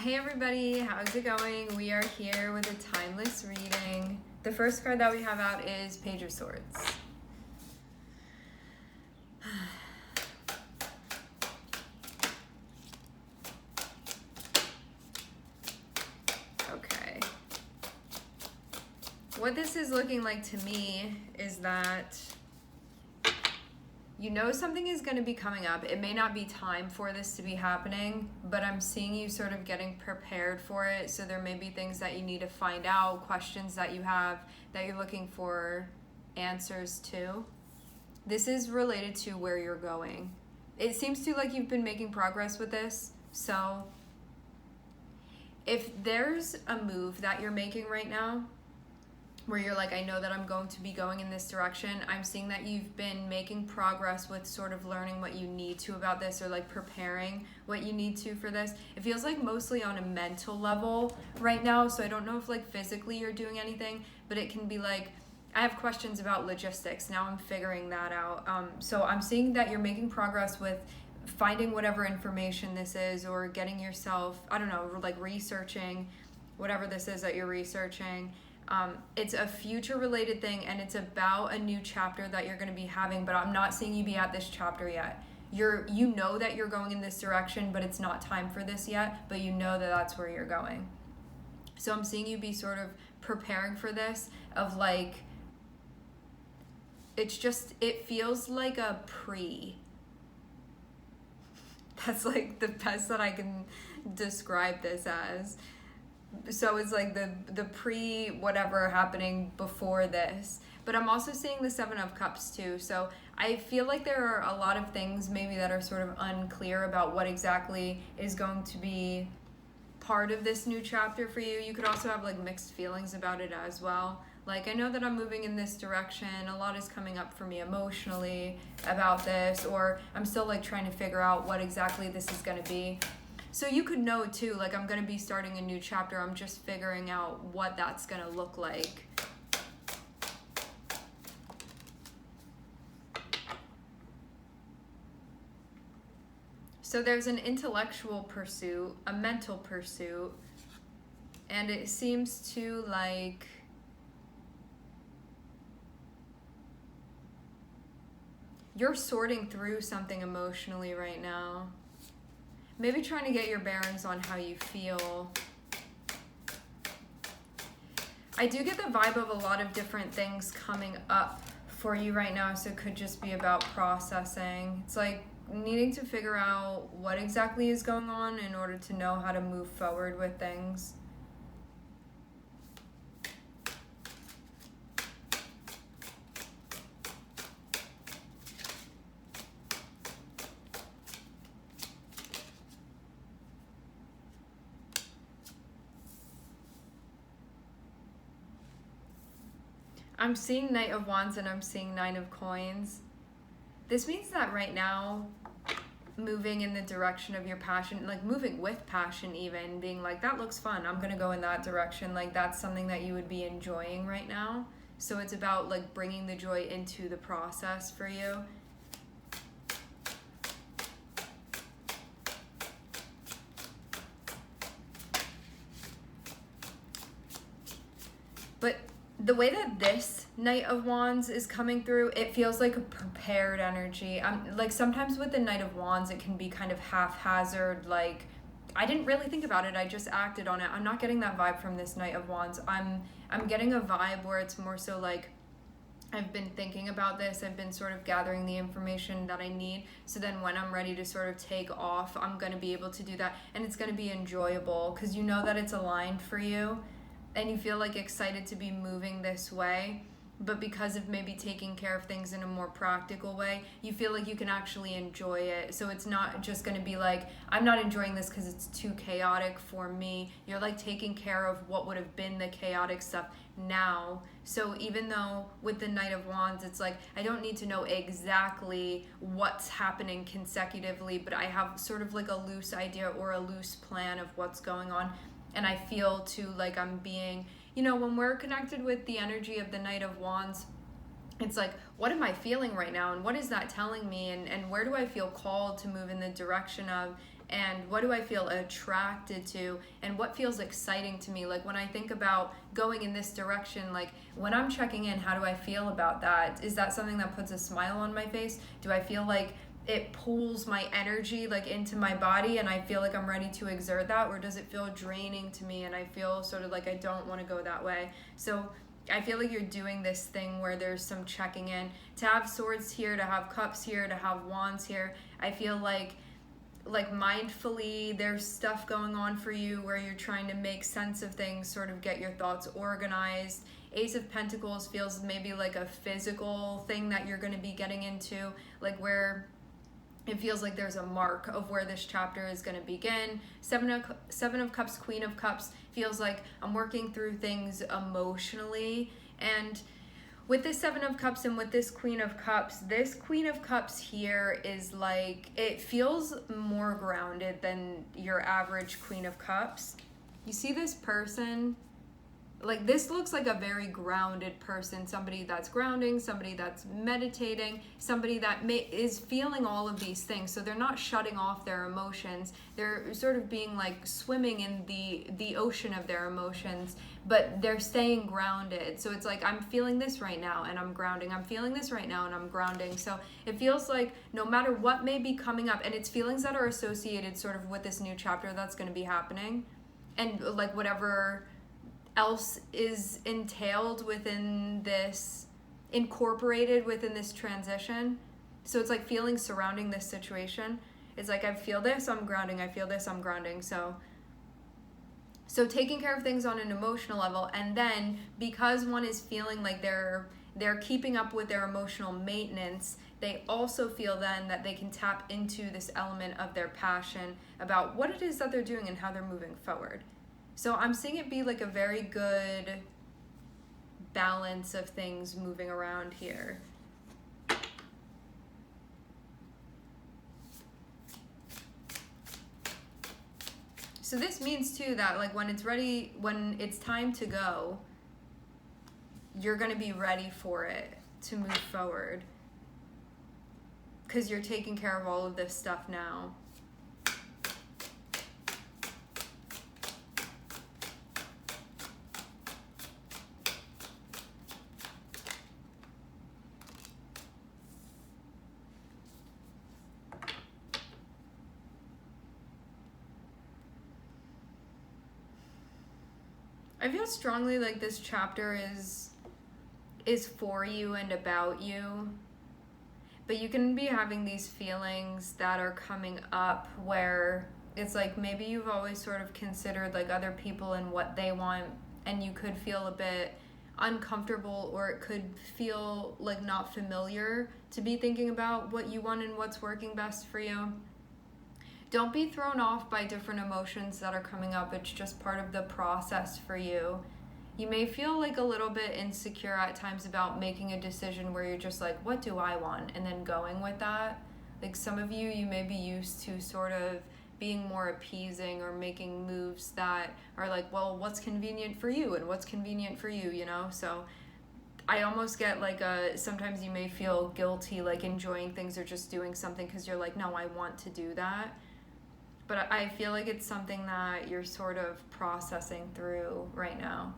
Hey everybody, how's it going? We are here with a timeless reading. The first card that we have out is Page of Swords. Okay. What this is looking like to me is that you know something is going to be coming up. It may not be time for this to be happening, but I'm seeing you sort of getting prepared for it. So there may be things that you need to find out, questions that you have that you're looking for answers to. This is related to where you're going. It seems to like you've been making progress with this. So if there's a move that you're making right now, where you're like, I know that I'm going to be going in this direction, I'm seeing that you've been making progress with sort of learning what you need to about this, or like preparing what you need to for this. It feels like mostly on a mental level right now, so I don't know if like physically you're doing anything, but it can be like, I have questions about logistics, now I'm figuring that out. So I'm seeing that you're making progress with finding whatever information this is, or getting yourself, I don't know, like researching whatever this is that you're researching. It's a future related thing, and it's about a new chapter that you're going to be having, but I'm not seeing you be at this chapter yet. You know that you're going in this direction, but it's not time for this yet, but you know that that's where you're going. So I'm seeing you be sort of preparing for this, of like, it feels like a that's like the best that I can describe this as. So it's like the pre whatever happening before this. But I'm also seeing the Seven of Cups too. So I feel like there are a lot of things maybe that are sort of unclear about what exactly is going to be part of this new chapter for you. You could also have like mixed feelings about it as well. Like, I know that I'm moving in this direction. A lot is coming up for me emotionally about this, or I'm still like trying to figure out what exactly this is going to be. So you could know too, like, I'm going to be starting a new chapter. I'm just figuring out what that's going to look like. So there's an intellectual pursuit, a mental pursuit, and it seems to like you're sorting through something emotionally right now. Maybe trying to get your bearings on how you feel. I do get the vibe of a lot of different things coming up for you right now, so it could just be about processing. It's like needing to figure out what exactly is going on in order to know how to move forward with things. I'm seeing Knight of Wands and I'm seeing Nine of Coins. This means that right now, moving in the direction of your passion, like moving with passion even, being like, that looks fun, I'm gonna go in that direction, like that's something that you would be enjoying right now. So it's about like bringing the joy into the process for you. But the way that this Knight of Wands is coming through, it feels like a prepared energy. Like sometimes with the Knight of Wands, it can be kind of haphazard, like I didn't really think about it, I just acted on it. I'm not getting that vibe from this Knight of Wands. I'm getting a vibe where it's more so like I've been thinking about this, I've been sort of gathering the information that I need, so then when I'm ready to sort of take off, I'm going to be able to do that, and it's going to be enjoyable because you know that it's aligned for you. And you feel like excited to be moving this way, but because of maybe taking care of things in a more practical way, you feel like you can actually enjoy it. So it's not just going to be like, I'm not enjoying this because it's too chaotic for me. You're like taking care of what would have been the chaotic stuff now. So even though with the Knight of Wands, it's like, I don't need to know exactly what's happening consecutively, but I have sort of like a loose idea or a loose plan of what's going on. And I feel too like I'm being, you know, when we're connected with the energy of the Knight of Wands, it's like, what am I feeling right now? And what is that telling me? And where do I feel called to move in the direction of? and what do I feel attracted to, and what feels exciting to me. Like when I think about going in this direction, like when I'm checking in, how do I feel about that? Is that something that puts a smile on my face? Do I feel like it pulls my energy like into my body and I feel like I'm ready to exert that, or does it feel draining to me and I feel sort of like I don't want to go that way? So I feel like you're doing this thing where there's some checking in. To have swords here, to have cups here, to have wands here, I feel like mindfully there's stuff going on for you where you're trying to make sense of things, sort of get your thoughts organized. Ace of Pentacles feels maybe like a physical thing that you're going to be getting into, like where it feels like there's a mark of where this chapter is going to begin. Seven of Cups, Queen of Cups feels like I'm working through things emotionally. And with this Seven of Cups and with this Queen of Cups, this Queen of Cups here is like, it feels more grounded than your average Queen of Cups. You see this person? Like this looks like a very grounded person, somebody that's grounding, somebody that's meditating, somebody that is feeling all of these things. So they're not shutting off their emotions. They're sort of being like swimming in the ocean of their emotions, but they're staying grounded. So it's like, I'm feeling this right now and I'm grounding. I'm feeling this right now and I'm grounding. So it feels like no matter what may be coming up, and it's feelings that are associated sort of with this new chapter that's going to be happening, and like whatever else is entailed within this, incorporated within this transition. So it's like feelings surrounding this situation. It's like, I feel this, I'm grounding. I feel this, I'm grounding. So taking care of things on an emotional level, and then because one is feeling like they're keeping up with their emotional maintenance, they also feel then that they can tap into this element of their passion about what it is that they're doing and how they're moving forward. So I'm seeing it be like a very good balance of things moving around here. So this means too that like when it's ready, when it's time to go, you're going to be ready for it to move forward, because you're taking care of all of this stuff now. I feel strongly like this chapter is for you and about you, but you can be having these feelings that are coming up where it's like maybe you've always sort of considered like other people and what they want, and you could feel a bit uncomfortable, or it could feel like not familiar to be thinking about what you want and what's working best for you. Don't be thrown off by different emotions that are coming up. It's just part of the process for you. You may feel like a little bit insecure at times about making a decision where you're just like, what do I want? And then going with that. Like some of you may be used to sort of being more appeasing or making moves that are like, well, what's convenient for you and what's convenient for you, you know? So I almost get like sometimes you may feel guilty, like enjoying things or just doing something because you're like, no, I want to do that. But I feel like it's something that you're sort of processing through right now.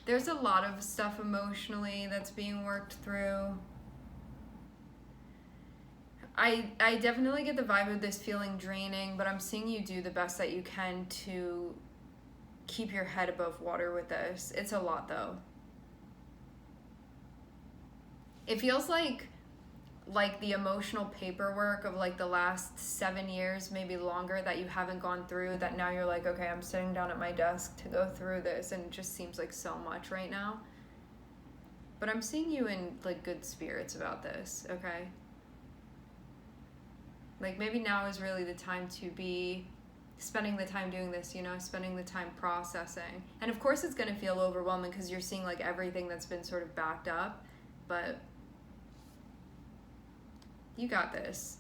There's a lot of stuff emotionally that's being worked through. I definitely get the vibe of this feeling draining, but I'm seeing you do the best that you can to keep your head above water with this. It's a lot though. It feels like the emotional paperwork of like the last 7 years, maybe longer, that you haven't gone through, that now you're like, okay, I'm sitting down at my desk to go through this, and it just seems like so much right now. But I'm seeing you in like good spirits about this, okay? Like maybe now is really the time to be spending the time doing this, you know, spending the time processing. And of course it's going to feel overwhelming because you're seeing like everything that's been sort of backed up, but you got this.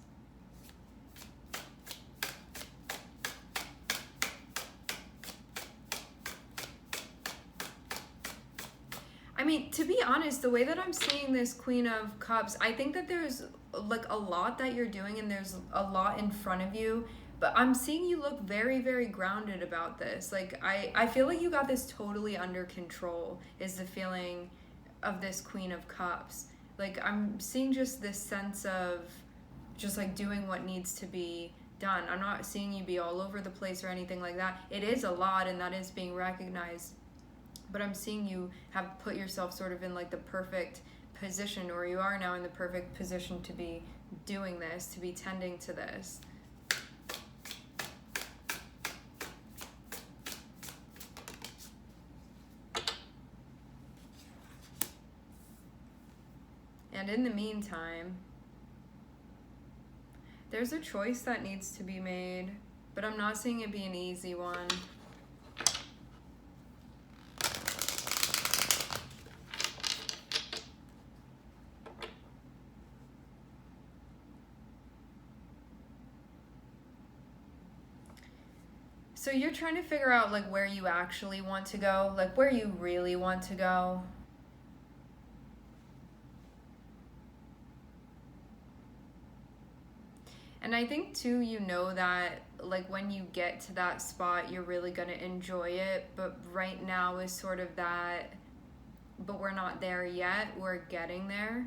I mean, to be honest, the way that I'm seeing this Queen of Cups, I think that there's like a lot that you're doing and there's a lot in front of you. But I'm seeing you look very, very grounded about this. Like, I feel like you got this totally under control, is the feeling of this Queen of Cups. Like, I'm seeing just this sense of just like doing what needs to be done. I'm not seeing you be all over the place or anything like that. It is a lot and that is being recognized. But I'm seeing you have put yourself sort of in like the perfect position, or you are now in the perfect position to be doing this, to be tending to this. And in the meantime, there's a choice that needs to be made, but I'm not seeing it be an easy one. So you're trying to figure out like where you actually want to go, like where you really want to go. And I think too, you know that like when you get to that spot, you're really going to enjoy it. But right now is sort of that, but we're not there yet. We're getting there.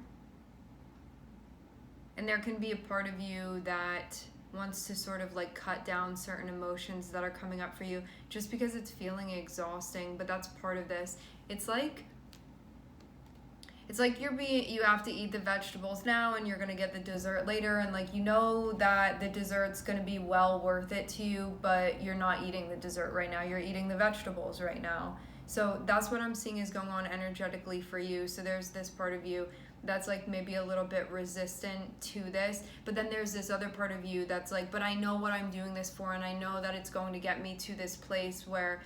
And there can be a part of you that wants to sort of like cut down certain emotions that are coming up for you just because it's feeling exhausting, but that's part of this. It's like you have to eat the vegetables now and you're going to get the dessert later, and like you know that the dessert's going to be well worth it to you, but you're not eating the dessert right now. You're eating the vegetables right now. So that's what I'm seeing is going on energetically for you. So there's this part of you that's like maybe a little bit resistant to this, but then there's this other part of you that's like, but I know what I'm doing this for, and I know that it's going to get me to this place where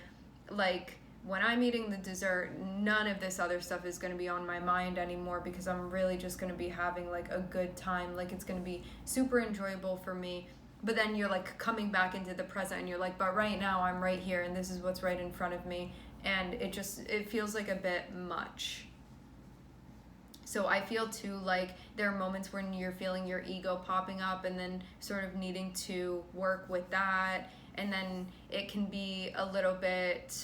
like when I'm eating the dessert, none of this other stuff is going to be on my mind anymore, because I'm really just going to be having like a good time. Like it's going to be super enjoyable for me. But then you're like coming back into the present and you're like, but right now I'm right here and this is what's right in front of me. And it feels like a bit much. So I feel too like there are moments when you're feeling your ego popping up and then sort of needing to work with that. And then it can be a little bit,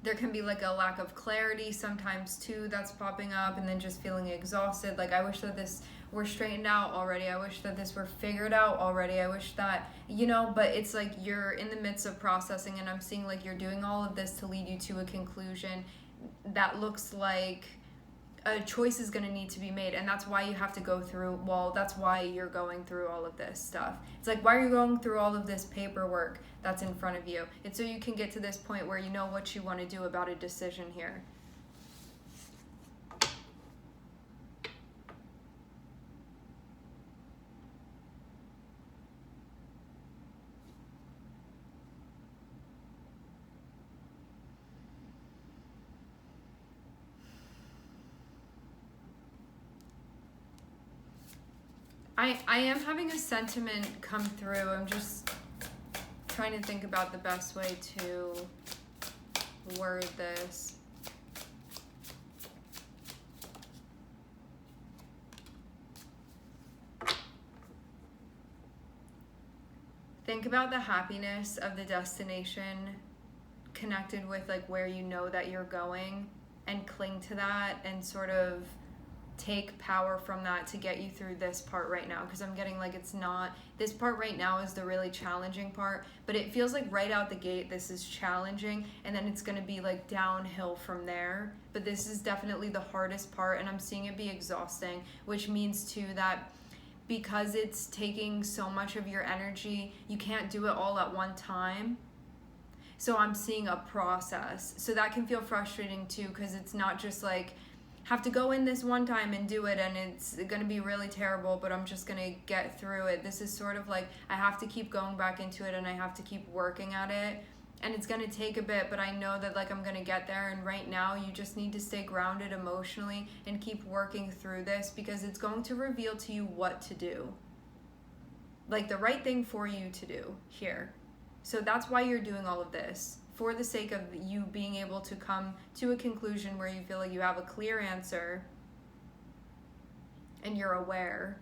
there can be like a lack of clarity sometimes too that's popping up, and then just feeling exhausted. Like I wish that this were straightened out already. I wish that this were figured out already. I wish that, but it's like you're in the midst of processing, and I'm seeing like you're doing all of this to lead you to a conclusion that looks like a choice is going to need to be made, and that's why you have to go through, that's why you're going through all of this stuff. It's like, why are you going through all of this paperwork that's in front of you? It's so you can get to this point where you know what you want to do about a decision here. I am having a sentiment come through. I'm just trying to think about the best way to word this. Think about the happiness of the destination connected with like where you know that you're going, and cling to that and sort of take power from that to get you through this part right now, because I'm getting like it's not, this part right now is the really challenging part, but it feels like right out the gate this is challenging, and then it's going to be like downhill from there. But this is definitely the hardest part, and I'm seeing it be exhausting, which means too that because it's taking so much of your energy, you can't do it all at one time. So I'm seeing a process, so that can feel frustrating too, because it's not just like have to go in this one time and do it and it's going to be really terrible, but I'm just going to get through it. This is sort of like I have to keep going back into it and I have to keep working at it, and it's going to take a bit, but I know that like I'm going to get there. And right now you just need to stay grounded emotionally and keep working through this, because it's going to reveal to you what to do, like the right thing for you to do here. So that's why you're doing all of this for the sake of you being able to come to a conclusion where you feel like you have a clear answer and you're aware.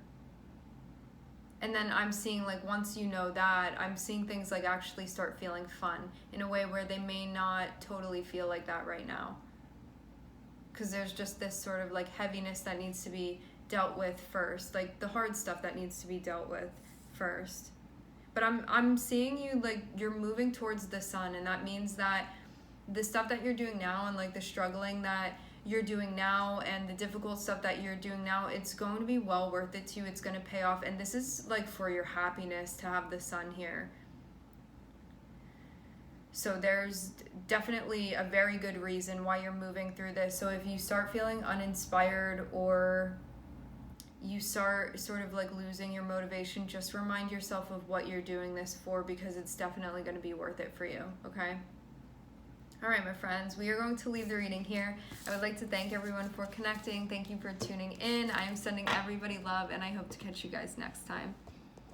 And then I'm seeing, like, once you know that, I'm seeing things like actually start feeling fun in a way where they may not totally feel like that right now. Because there's just this sort of like heaviness that needs to be dealt with first, like the hard stuff that needs to be dealt with first. But I'm seeing you like you're moving towards the sun, and that means that the stuff that you're doing now and like the struggling that you're doing now and the difficult stuff that you're doing now, it's going to be well worth it to you. It's going to pay off, and this is like for your happiness to have the sun here. So there's definitely a very good reason why you're moving through this. So if you start feeling uninspired or you start sort of like losing your motivation, just remind yourself of what you're doing this for, because it's definitely going to be worth it for you, okay? All right, my friends, we are going to leave the reading here. I would like to thank everyone for connecting. Thank you for tuning in. I am sending everybody love, and I hope to catch you guys next time.